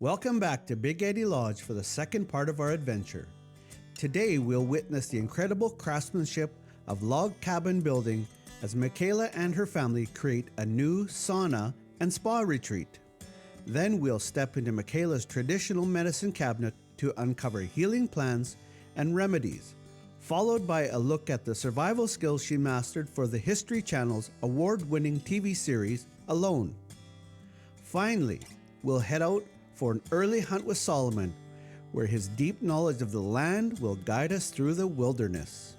Welcome back to Big Eddie Lodge for the second part of our adventure. Today we'll witness the incredible craftsmanship of log cabin building as Michaela and her family create a new sauna and spa retreat. Then we'll step into Michaela's traditional medicine cabinet to uncover healing plants and remedies, followed by a look at the survival skills she mastered for the History Channel's award-winning TV series, Alone. Finally, we'll head out for an early hunt with Solomon, where his deep knowledge of the land will guide us through the wilderness.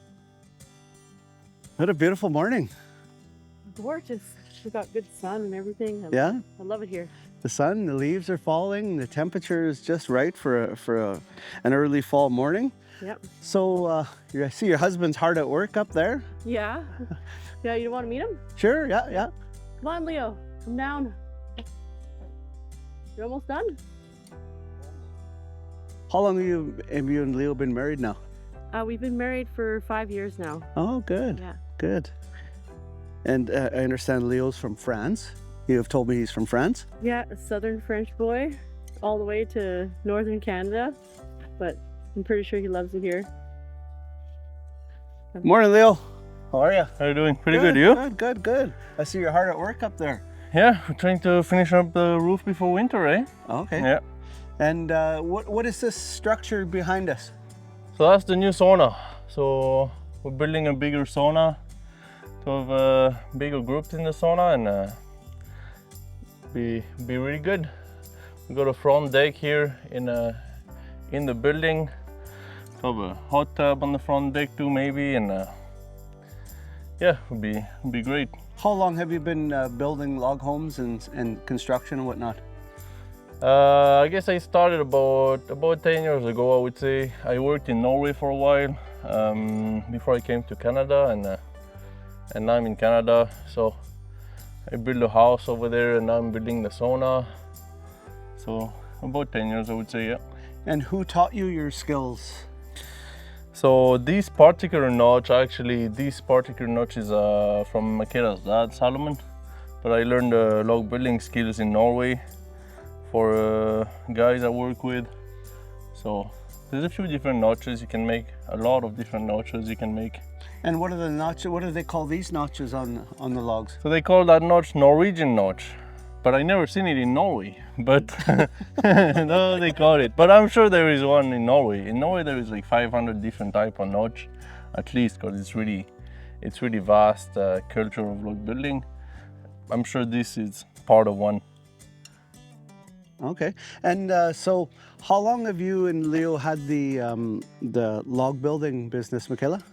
What a beautiful morning. Gorgeous. We got good sun and everything. Yeah? I love it here. The sun, the leaves are falling, the temperature is just right for an early fall morning. Yep. So I see your husband's hard at work up there. Yeah. Yeah, you want to meet him? Sure, yeah. Come on, Leo. Come down. You're almost done? How long have you and Leo been married now? We've been married for 5 years now. Oh, good. Yeah. Good. And I understand Leo's from France. You have told me he's from France. Yeah, a southern French boy, all the way to northern Canada, but I'm pretty sure he loves it here. Morning, Leo. How are you? How are you doing? Pretty good, you? Good. I see you're hard at work up there. Yeah, we're trying to finish up the roof before winter, eh? Okay. Yeah. And what is this structure behind us? So that's the new sauna. So we're building a bigger sauna to have bigger groups in the sauna and be really good. We got a front deck here in the building. So have a hot tub on the front deck too, maybe, and yeah, it'll be great. How long have you been building log homes and construction and whatnot? I guess I started about 10 years ago, I would say. I worked in Norway for a while before I came to Canada, and now I'm in Canada. So I built a house over there, and now I'm building the sauna. So about 10 years, I would say, yeah. And who taught you your skills? So this particular notch is from Michaela's dad, Solomon. But I learned log building skills in Norway for guys I work with. So there's a few different notches you can make, a lot of different notches you can make. And what are the notches? What do they call these notches on the logs? So they call that notch Norwegian notch, but I never seen it in Norway. But no, they call it. But I'm sure there is one in Norway. In Norway there is like 500 different type of notch, at least, because it's really vast culture of log building. I'm sure this is part of one. Okay. And so how long have you and Leo had the log building business, Michaela?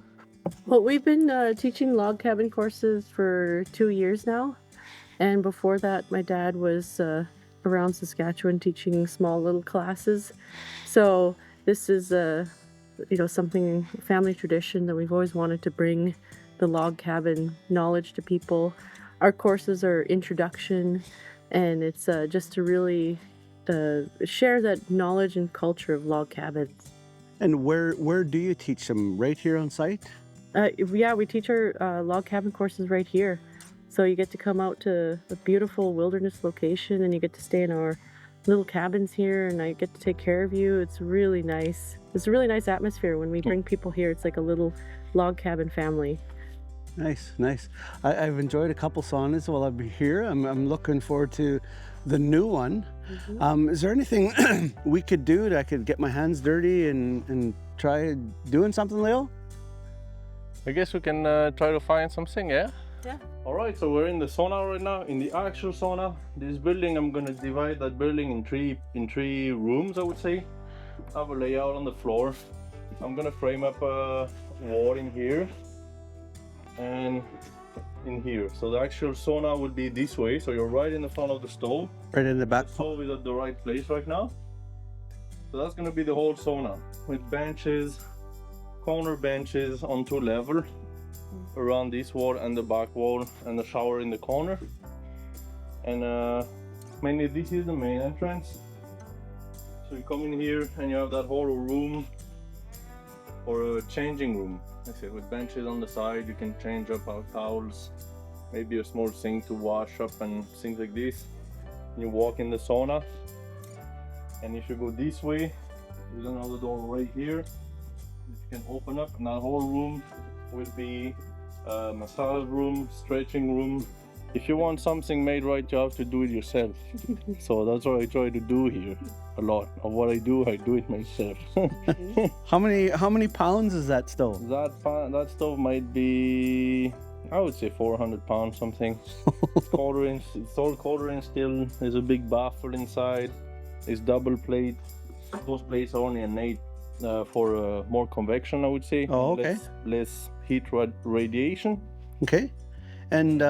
Well, we've been teaching log cabin courses for 2 years now. And before that, my dad was around Saskatchewan teaching small little classes. So this is something, family tradition that we've always wanted to bring the log cabin knowledge to people. Our courses are introduction, and it's just to really share that knowledge and culture of log cabins. And where do you teach them? Right here on site? Yeah, we teach our log cabin courses right here. So you get to come out to a beautiful wilderness location, and you get to stay in our little cabins here, and I get to take care of you. It's really nice. It's a really nice atmosphere when we bring people here. It's like a little log cabin family. Nice. I've enjoyed a couple saunas while I've been here. I'm looking forward to the new one. Mm-hmm. Is there anything we could do that I could get my hands dirty and try doing something, Leo? I guess we can try to find something, yeah? Yeah. All right, so we're in the sauna right now, in the actual sauna. This building, I'm gonna divide that building in three rooms, I would say. I have a layout on the floor. I'm gonna frame up a wall in here and in here. So the actual sauna would be this way, so you're right in the front of the stove. Right in the back. The stove is at the right place right now. So that's gonna be the whole sauna with benches, corner benches on 2 levels around this wall and the back wall, and the shower in the corner. And mainly this is the main entrance. So you come in here and you have that whole room or a changing room. I say with benches on the side, you can change up our towels, maybe a small sink to wash up and things like this. You walk in the sauna. And if you go this way, there's another door right here. You can open up, and that whole room will be a massage room, stretching room. If you want something made right, you have to do it yourself. So that's what I try to do here. A lot of what I do it myself. How many pounds is that stove? That stove might be, I would say 400 pounds something. It's all quarter inch steel. There's a big baffle inside. It's double plate. Those plates are only an 8 for more convection, I would say. Oh, okay. Less heat radiation. Okay. And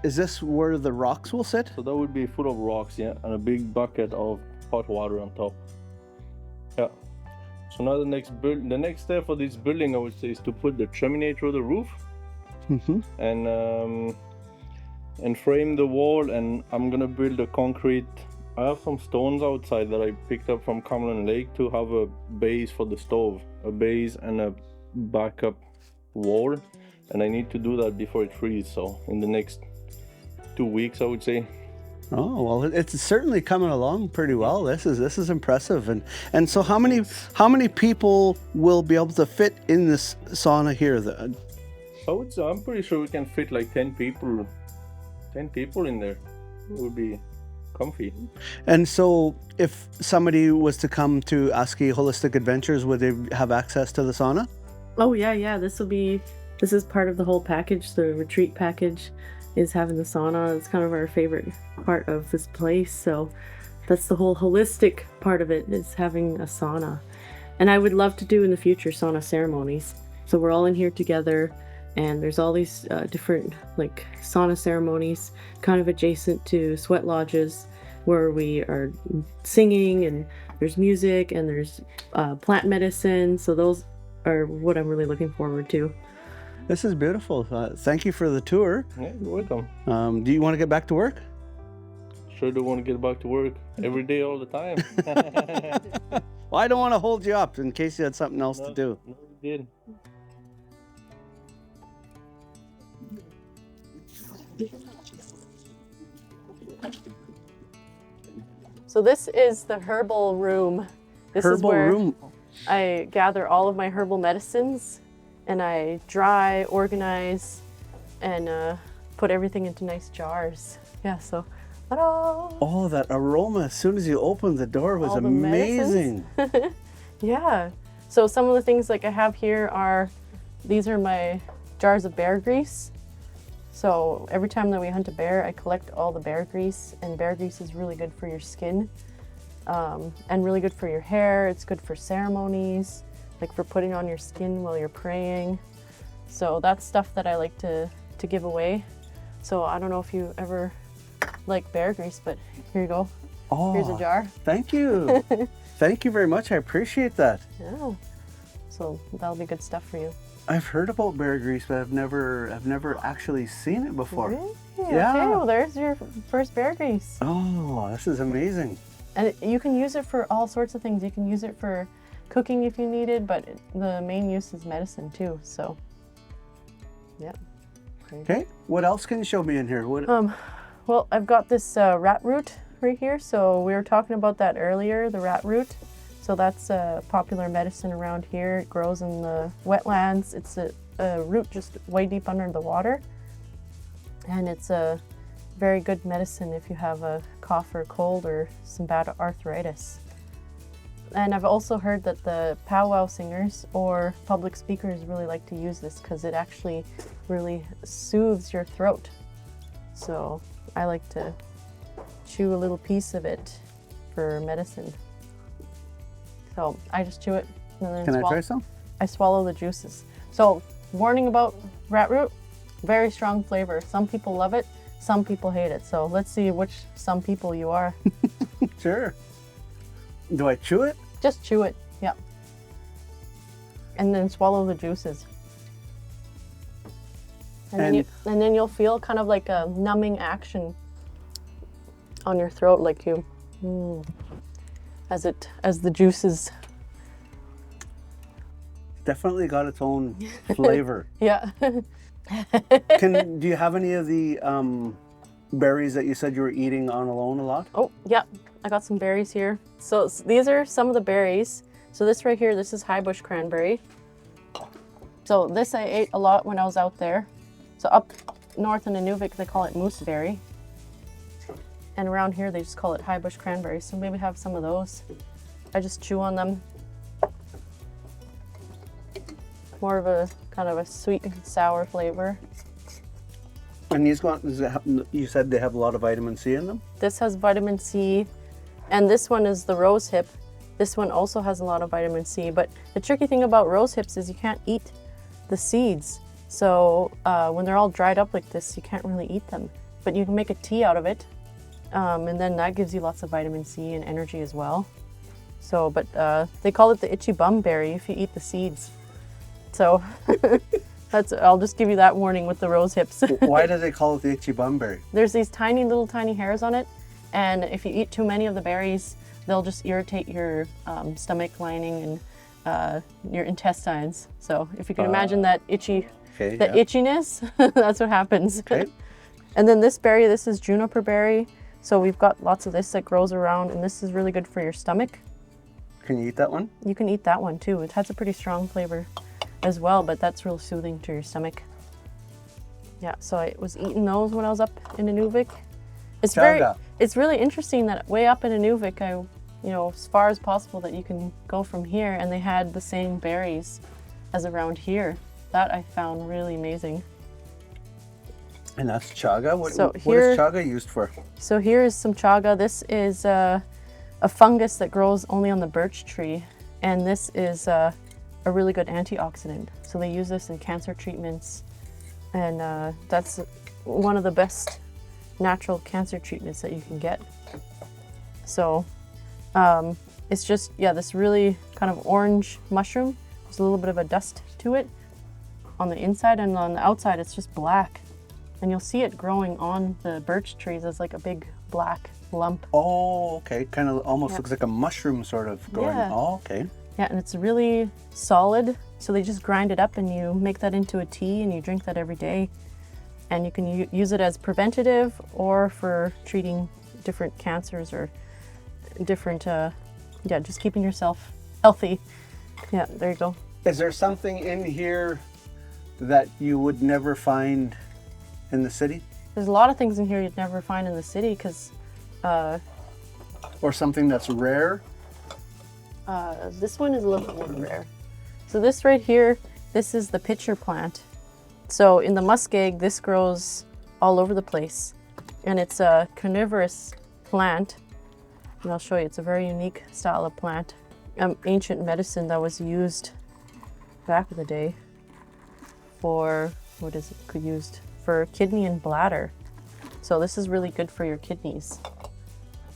is this where the rocks will sit? So that would be full of rocks, yeah, and a big bucket of hot water on top. Yeah. So now the next step for this building, I would say, is to put the chimney through the roof, and frame the wall. And I'm gonna build a concrete. I have some stones outside that I picked up from Cumberland Lake to have a base for the stove, a base and a backup wall. And I need to do that before it freezes. So in the next 2 weeks, I would say. Oh well, it's certainly coming along pretty well. This is impressive. And so how many people will be able to fit in this sauna here? I'm pretty sure we can fit like 10 people. 10 people in there. It would be comfy. And so if somebody was to come to ASCII Holistic Adventures, would they have access to the sauna? Oh yeah. This is part of the whole package. The retreat package is having the sauna. It's kind of our favorite part of this place. So that's the whole holistic part of it, is having a sauna. And I would love to do in the future sauna ceremonies. So we're all in here together, and there's all these different like sauna ceremonies kind of adjacent to sweat lodges where we are singing, and there's music, and there's plant medicine. So those are what I'm really looking forward to. This is beautiful. Thank you for the tour. Yeah, you're welcome. Do you want to get back to work? Sure do want to get back to work every day, all the time. Well, I don't want to hold you up in case you had something else to do. No, we did. So this is the herbal room. This is where I gather all of my herbal medicines, and I dry, organize, and put everything into nice jars. Yeah, so ta-da! Oh, that aroma as soon as you opened the door was amazing. Yeah. So some of the things like I have here these are my jars of bear grease. So every time that we hunt a bear, I collect all the bear grease, and bear grease is really good for your skin, and really good for your hair. It's good for ceremonies, like for putting on your skin while you're praying. So that's stuff that I like to give away. So I don't know if you ever like bear grease, but here you go. Oh, here's a jar. Thank you. Thank you very much. I appreciate that. Yeah. So that'll be good stuff for you. I've heard about bear grease, but I've never actually seen it before. Really? Yeah. Okay, well there's your first bear grease. Oh, this is amazing. And you can use it for all sorts of things. You can use it for cooking if you need it, but the main use is medicine too. So, yeah. Okay. What else can you show me in here? Well, I've got this rat root right here. So we were talking about that earlier, the rat root. So that's a popular medicine around here. It grows in the wetlands. It's a root just way deep under the water. And it's a very good medicine if you have a cough or cold or some bad arthritis. And I've also heard that the powwow singers or public speakers really like to use this because it actually really soothes your throat. So I like to chew a little piece of it for medicine. So I just chew it and then Can I try some? I swallow the juices. So warning about rat root, very strong flavor. Some people love it, some people hate it. So let's see which some people you are. Sure. Do I chew it? Just chew it, yeah. And then swallow the juices. And then you'll feel kind of like a numbing action on your throat, like you, as the juices. Definitely got its own flavor. Yeah. Do you have any of the berries that you said you were eating on alone a lot? Oh, yeah, I got some berries here. So these are some of the berries. So this right here, this is high bush cranberry. So this I ate a lot when I was out there. So up north in Nunavut, they call it mooseberry. And around here, they just call it high bush cranberry. So maybe have some of those. I just chew on them. More of a kind of a sweet and sour flavor. And these you said they have a lot of vitamin C in them? This has vitamin C, and this one is the rose hip. This one also has a lot of vitamin C, but the tricky thing about rose hips is you can't eat the seeds. So when they're all dried up like this, you can't really eat them. But you can make a tea out of it, and then that gives you lots of vitamin C and energy as well. So, but they call it the itchy bum berry if you eat the seeds. So I'll just give you that warning with the rose hips. Why do they call it the itchy bum berry? There's these tiny hairs on it, and if you eat too many of the berries, they'll just irritate your stomach lining and your intestines. So if you can imagine that itchiness, that's what happens. Okay. And then this berry, this is juniper berry. So we've got lots of this that grows around, and this is really good for your stomach. Can you eat that one? You can eat that one too. It has a pretty strong flavor as well, but that's real soothing to your stomach. Yeah, so I was eating those when I was up in Nunavut. It's really interesting that way up in Nunavut, as far as possible that you can go from here, and they had the same berries as around here. That I found really amazing. And that's chaga? What is chaga used for? So here is some chaga. This is a fungus that grows only on the birch tree, and this is a really good antioxidant. So they use this in cancer treatments, and that's one of the best natural cancer treatments that you can get. So it's just, this really kind of orange mushroom. There's a little bit of a dust to it on the inside, and on the outside it's just black. And you'll see it growing on the birch trees as like a big black lump. Oh, okay. Kind of almost looks like a mushroom sort of growing. Yeah. Oh, okay. Yeah, and it's really solid. So they just grind it up and you make that into a tea and you drink that every day. And you can use it as preventative or for treating different cancers or different, just keeping yourself healthy. Yeah, there you go. Is there something in here that you would never find in the city? There's a lot of things in here you'd never find in the city because... or something that's rare? This one is a little more rare. So this right here, this is the pitcher plant. So in the muskeg, this grows all over the place. And it's a carnivorous plant. And I'll show you, it's a very unique style of plant. Ancient medicine that was used back in the day for, used for kidney and bladder. So this is really good for your kidneys.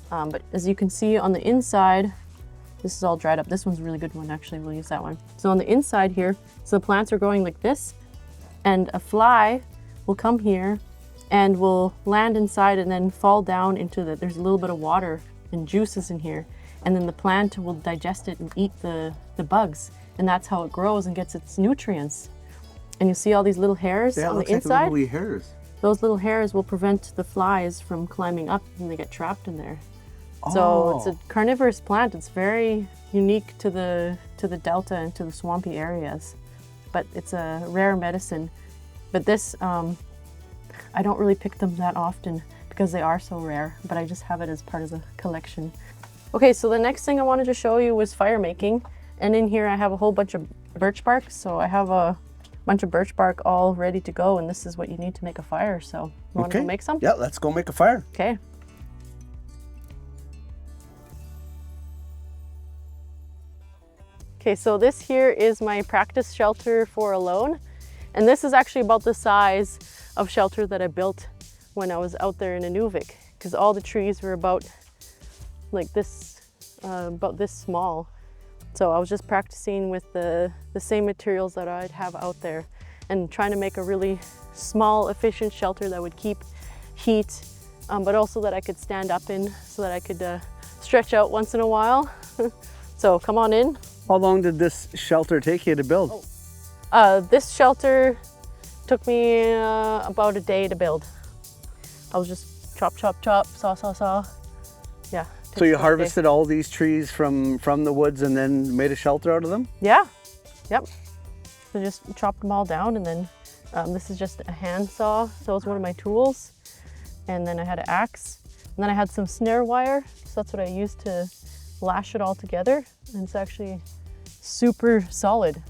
But as you can see on the inside, this is all dried up. This one's a really good one, actually. We'll use that one. So on the inside here, so the plants are growing like this, and a fly will come here and will land inside and then fall down into there's a little bit of water and juices in here. And then the plant will digest it and eat the bugs. And that's how it grows and gets its nutrients. And you see all these little hairs on the inside? Like little hairs. Those little hairs will prevent the flies from climbing up and they get trapped in there. So it's a carnivorous plant. It's very unique to the delta and to the swampy areas. But it's a rare medicine. But this, I don't really pick them that often because they are so rare, but I just have it as part of the collection. Okay, so the next thing I wanted to show you was fire making. And in here I have a whole bunch of birch bark. So I have a bunch of birch bark all ready to go, and this is what you need to make a fire. So you want to go make some? Yeah, let's go make a fire. Okay. Okay, so this here is my practice shelter for alone. And this is actually about the size of shelter that I built when I was out there in Nunavut, because all the trees were about like this, about this small. So I was just practicing with the same materials that I'd have out there and trying to make a really small, efficient shelter that would keep heat, but also that I could stand up in so that I could stretch out once in a while. So come on in. How long did this shelter take you to build? This shelter took me about a day to build. I was just chop, chop, chop, saw, saw, saw. Yeah. So you takes quite a day. harvested all these trees from the woods and then made a shelter out of them? Yeah. Yep. So just chopped them all down, and then this is just a hand saw. So it was one of my tools. And then I had an axe. And then I had some snare wire. So that's what I used to lash it all together. And it's actually super solid.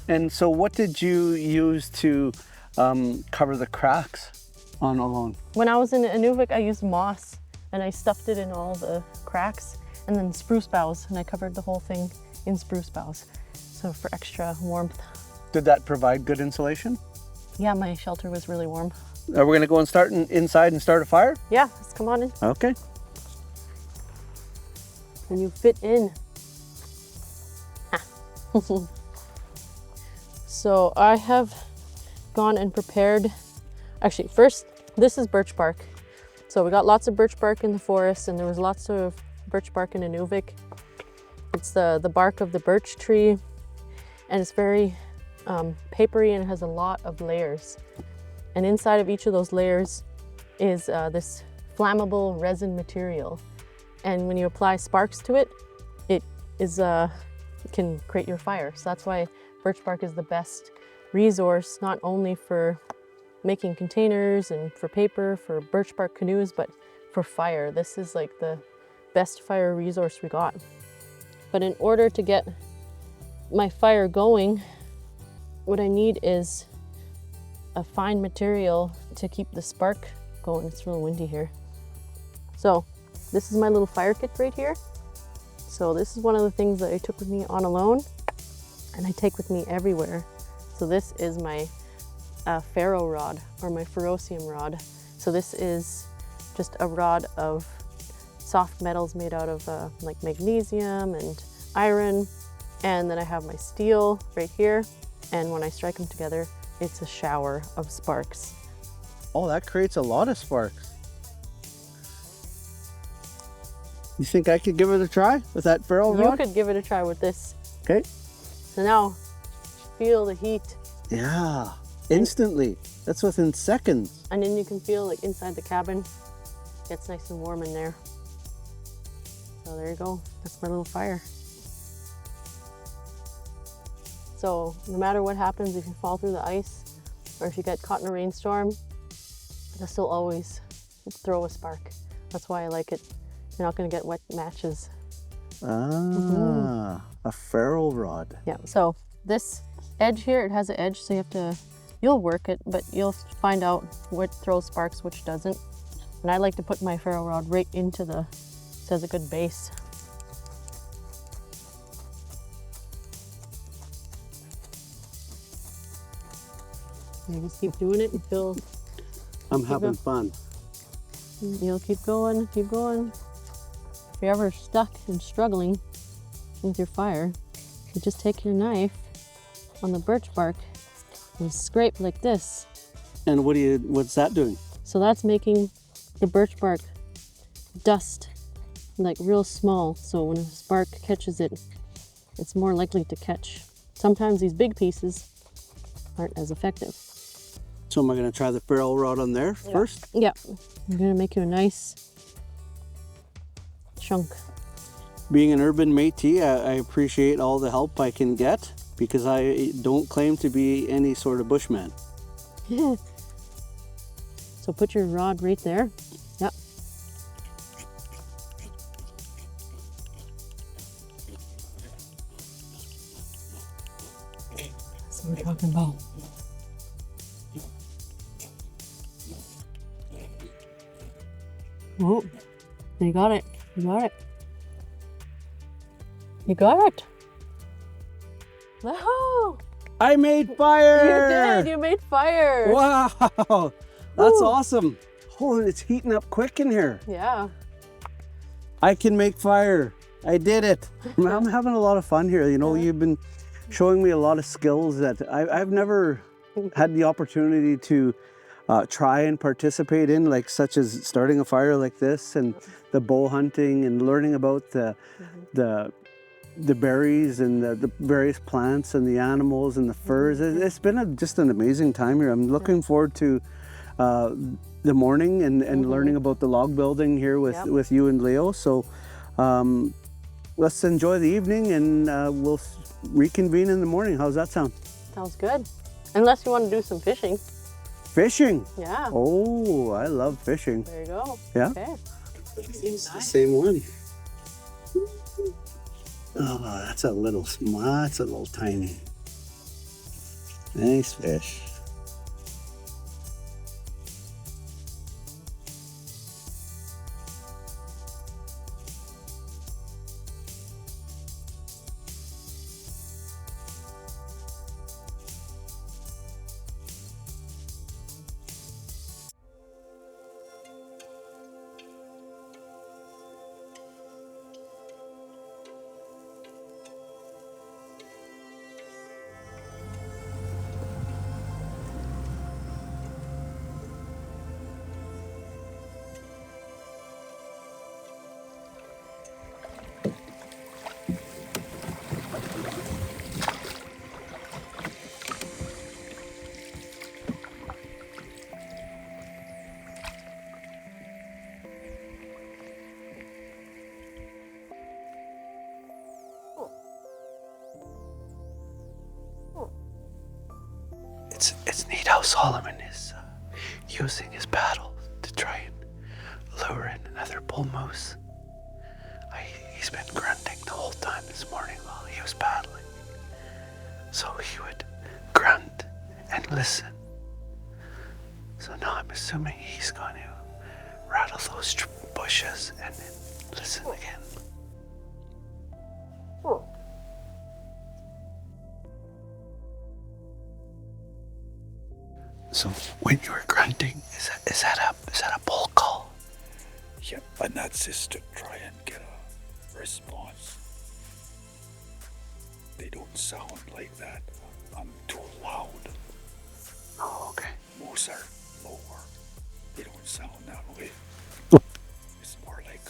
And so what did you use to cover the cracks on alone? When I was in Inuvik, I used moss and I stuffed it in all the cracks, and then spruce boughs, and I covered the whole thing in spruce boughs. So for extra warmth. Did that provide good insulation? Yeah, my shelter was really warm. Are we gonna go and start inside and start a fire? Yeah, let's come on in. Okay. And you fit in. So I have gone and prepared, actually first, this is birch bark. So we got lots of birch bark in the forest, and there was lots of birch bark in Inuvik. It's the bark of the birch tree, and it's very papery, and it has a lot of layers. And inside of each of those layers is this flammable resin material. And when you apply sparks to it, it can create your fire. So that's why birch bark is the best resource, not only for making containers and for paper, for birch bark canoes, but for fire. This is like the best fire resource we got. But in order to get my fire going, what I need is a fine material to keep the spark going. It's real windy here. So this is my little fire kit right here. So this is one of the things that I took with me on alone, and I take with me everywhere. So this is my ferro rod, or my ferrocium rod. So this is just a rod of soft metals made out of like magnesium and iron. And then I have my steel right here. And when I strike them together, it's a shower of sparks. Oh, that creates a lot of sparks. You think I could give it a try with that ferro rod? You could give it a try with this. Okay. So now, feel the heat. Yeah, instantly. That's within seconds. And then you can feel like inside the cabin, gets nice and warm in there. So there you go, that's my little fire. So no matter what happens, if you fall through the ice or if you get caught in a rainstorm, you'll still always throw a spark. That's why I like it. You're not gonna get wet matches. Ah, a ferro rod. Yeah, so this edge here, it has an edge, so you'll work it, but you'll find out what throws sparks, which doesn't. And I like to put my ferro rod right into so it has a good base. You just keep doing it until I'm having fun. you'll keep going, keep going. If you're ever stuck and struggling with your fire, you just take your knife on the birch bark and scrape like this. And what's that doing? So that's making the birch bark dust, like real small. So when a spark catches it, it's more likely to catch. Sometimes these big pieces aren't as effective. So am I going to try the ferro rod on there first? Yeah, I'm gonna make you a nice chunk. Being an urban Métis, I appreciate all the help I can get because I don't claim to be any sort of bushman. So put your rod right there. Yep. That's what we're talking about. Oh, you got it. You got it. You got it. Oh, I made fire! you did. You made fire. Wow, that's Woo. awesome. Oh, and it's heating up quick in here. Yeah. I can make fire. I did it. I'm having a lot of fun here. You know, you've been showing me a lot of skills that I've never had the opportunity to try and participate in, like such as starting a fire like this and the bow hunting and learning about the berries and the various plants and the animals and the furs. It's been just an amazing time here. I'm looking forward to the morning and learning about the log building here with you and Leo. So let's enjoy the evening and we'll reconvene in the morning. How's that sound? Sounds good. Unless you want to do some fishing. Fishing? Yeah. Oh, I love fishing. There you go. Yeah? Okay. It's the same one. Oh, that's a little tiny. Nice fish. It's neat how Solomon is using his paddle to try and lure in another bull moose. He's been grunting the whole time this morning while he was paddling. So he would grunt and listen. So now I'm assuming he's going to rattle those bushes and then listen again. So when you were grunting, is that a bull call? Yep, and that's just to try and get a response. They don't sound like that. I'm too loud. Oh, okay. Moose are lower. They don't sound that way. It's more like.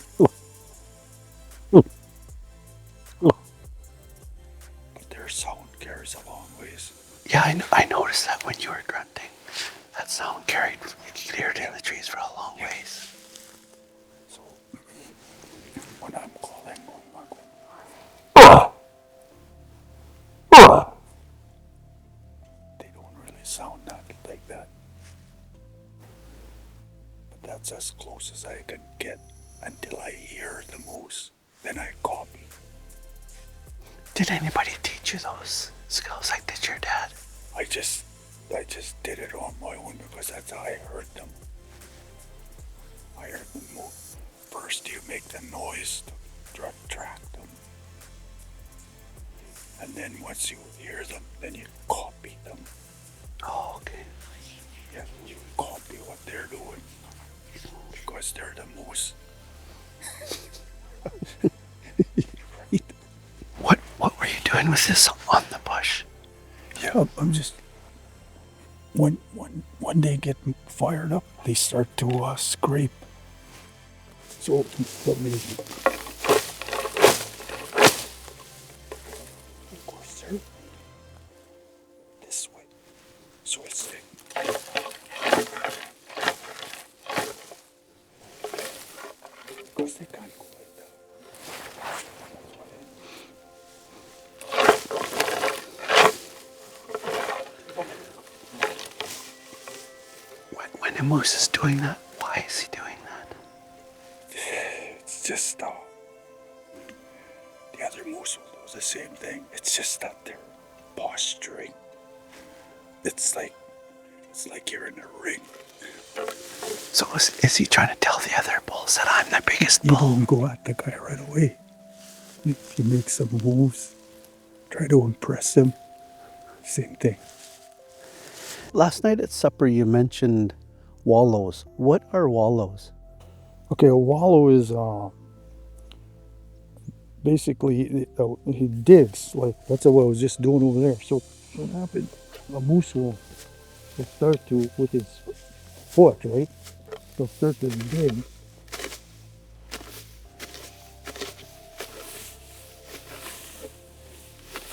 But their sound carries a long ways. Yeah, I noticed that when you were grunting, that sound carried cleared in the trees for a long ways. So when I'm calling, they don't really sound that like that. But that's as close as I can get until I hear the moose. Then I copy. Did anybody teach you those skills? Like, did your dad? I just did it on my own because that's how I heard them. I heard them move. First you make the noise to track them. And then once you hear them, then you copy them. Oh, okay. Yeah, you copy what they're doing. Because they're the moose. Right. What were you doing with this on the bush? Yeah, I'm just when they get fired up, they start to scrape. So let me. Of course, sir. This way, so it's thick. Of course, they can't go like that. When a moose is doing that, why is he doing that? It's just the other moose will do the same thing. It's just that they're posturing. It's like you're in a ring. So is he trying to tell the other bulls that I'm the biggest You bull? don't go at the guy right away. If you make some moves, try to impress him. Same thing. Last night at supper, you mentioned wallows. What are wallows? Okay, a wallow is basically he digs. Like that's what I was just doing over there. So what happened? A moose will start to with his foot, right? He'll start to dig.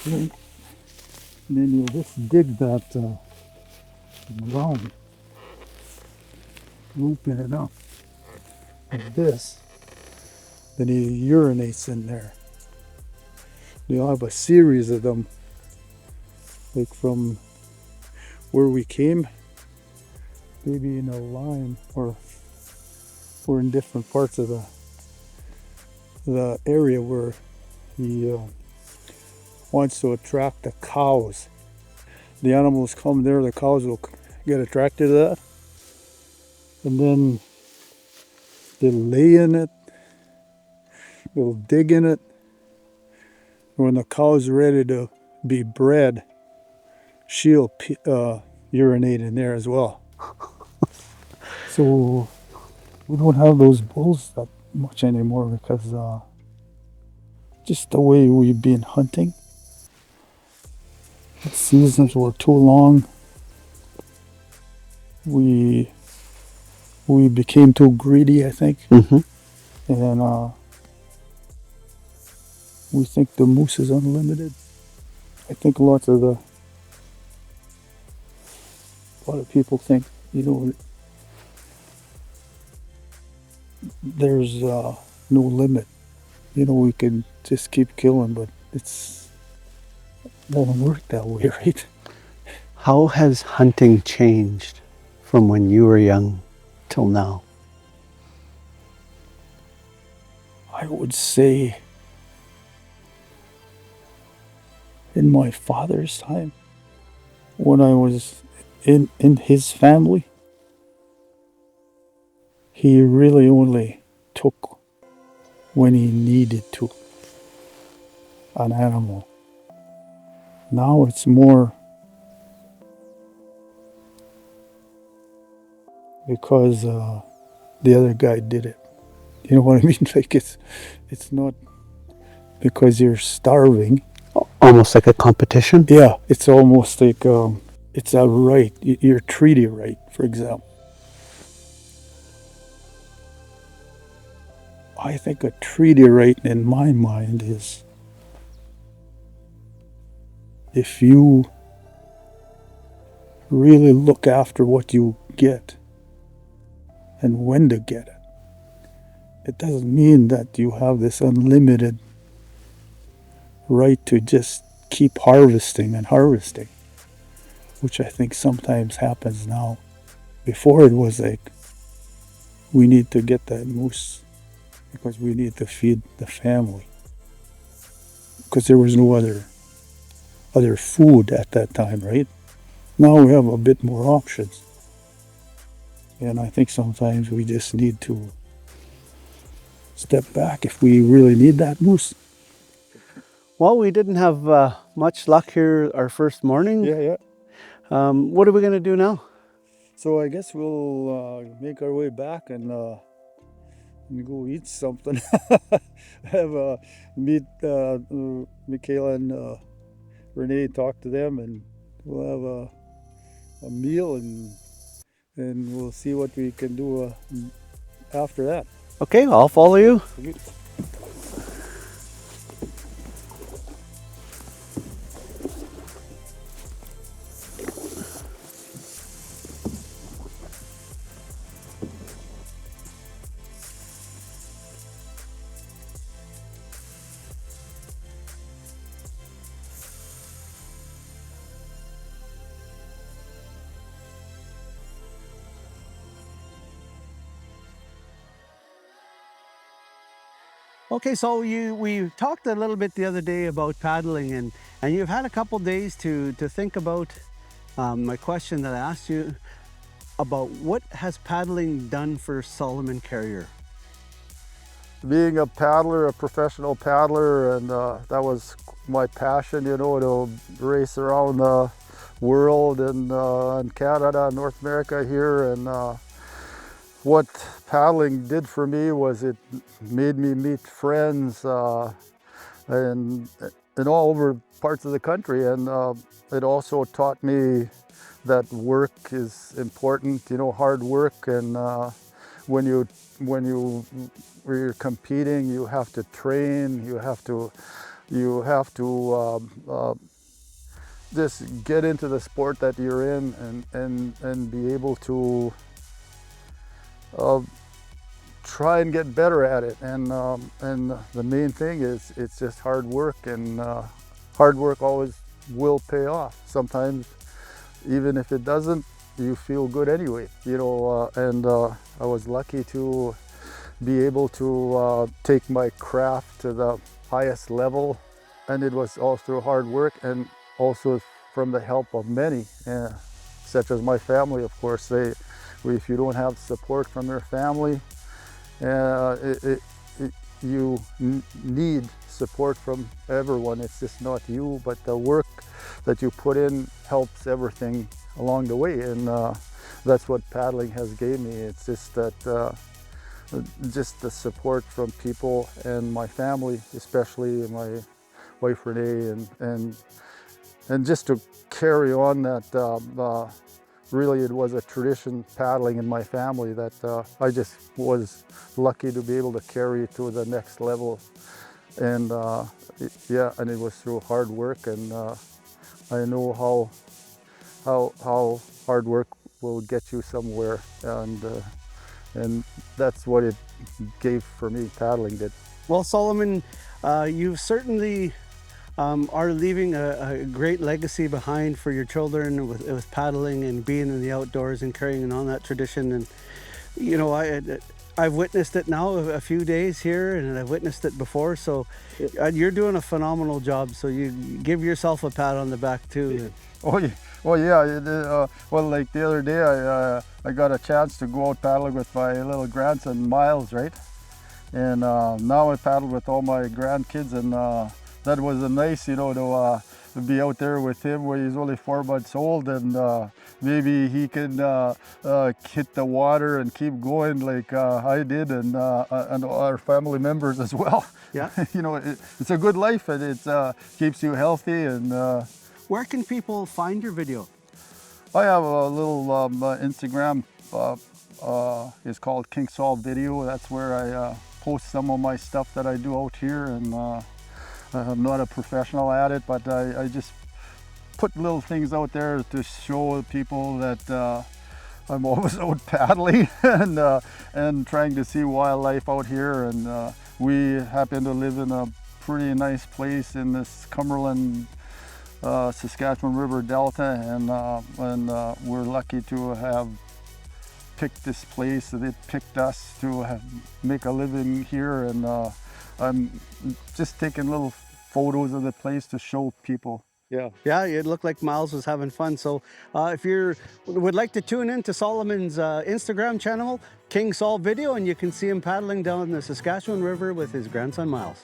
And then you'll just dig that ground. looping it up like this. Then he urinates in there. You'll have a series of them, like from where we came, maybe in a line, or in different parts of the area where he wants to attract the cows. The animals come there, the cows will get attracted to that, and then they'll lay in it, they'll dig in it. When the cow's ready to be bred, she'll urinate in there as well. So we don't have those bulls that much anymore because just the way we've been hunting. The seasons were too long. We became too greedy, I think. And we think the moose is unlimited. I think a lot of people think, there's no limit. We can just keep killing, but it doesn't work that way, right? How has hunting changed from when you were young till now? I would say in my father's time, when I was in his family, he really only took when he needed to an animal. Now it's more because the other guy did it. You know what I mean? Like it's not because you're starving. Almost like a competition? Yeah, it's almost like it's a right. Your treaty right, for example. I think a treaty right in my mind is if you really look after what you get and when to get it. It doesn't mean that you have this unlimited right to just keep harvesting and harvesting, which I think sometimes happens now. Before it was like, we need to get that moose because we need to feed the family, because there was no other food at that time, right? Now we have a bit more options, and I think sometimes we just need to step back if we really need that moose. Well, we didn't have much luck here our first morning. Yeah. What are we going to do now? So I guess we'll make our way back and go eat something. Have meet Michaela and Renee, talk to them, and we'll have a meal, and we'll see what we can do after that. Okay, I'll follow you. Okay. Okay, so we talked a little bit the other day about paddling, and you've had a couple days to think about my question that I asked you about what has paddling done for Solomon Carriere? Being a paddler, a professional paddler, and that was my passion, to race around the world and Canada, North America here. And what paddling did for me was it made me meet friends and all over parts of the country. And it also taught me that work is important, hard work. And when you're competing, you have to train, you have to just get into the sport that you're in and be able to try and get better at it. And the main thing is it's just hard work, and hard work always will pay off. Sometimes, even if it doesn't, you feel good anyway, you know. I was lucky to be able to take my craft to the highest level, and it was all through hard work and also from the help of many, such as my family, of course. If you don't have support from your family, you need support from everyone. It's just not you, but the work that you put in helps everything along the way, and that's what paddling has gave me. It's just that just the support from people and my family, especially my wife Renee, and just to carry on that. Really, it was a tradition, paddling in my family, that I just was lucky to be able to carry it to the next level. And and it was through hard work, and I know how hard work will get you somewhere, and that's what it gave for me, paddling did. Well, Solomon, you certainly are leaving a great legacy behind for your children with paddling and being in the outdoors and carrying on that tradition. And you know, I've witnessed it now a few days here, and I've witnessed it before. So you're doing a phenomenal job. So you give yourself a pat on the back too. Oh yeah, well yeah. Well, like the other day, I got a chance to go out paddling with my little grandson Miles, right? And now I paddled with all my grandkids, and that was nice, you know, to be out there with him when he's only 4 months old, and maybe he can hit the water and keep going like I did, and our family members as well. Yeah. You know, it's a good life, and it keeps you healthy. And Where can people find your video? I have a little Instagram. It's called King Sol Video. That's where I post some of my stuff that I do out here, and I'm not a professional at it, but I just put little things out there to show people that I'm always out paddling and trying to see wildlife out here. And we happen to live in a pretty nice place in this Cumberland, Saskatchewan River Delta, and we're lucky to have picked this place. They picked us to make a living here, and I'm just taking little photos of the place to show people. Yeah, it looked like Miles was having fun. So if you would like to tune in to Solomon's Instagram channel, King Sol Video, and you can see him paddling down the Saskatchewan River with his grandson Miles.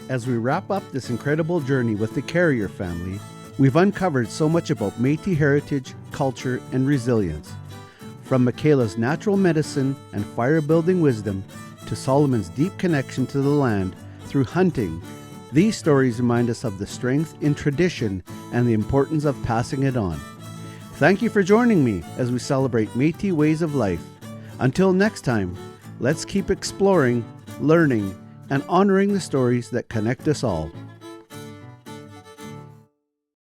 As we wrap up this incredible journey with the Carriere family, we've uncovered so much about Métis heritage, culture, and resilience. From Michaela's natural medicine and fire-building wisdom to Solomon's deep connection to the land through hunting, these stories remind us of the strength in tradition and the importance of passing it on. Thank you for joining me as we celebrate Métis ways of life. Until next time, let's keep exploring, learning, and honoring the stories that connect us all.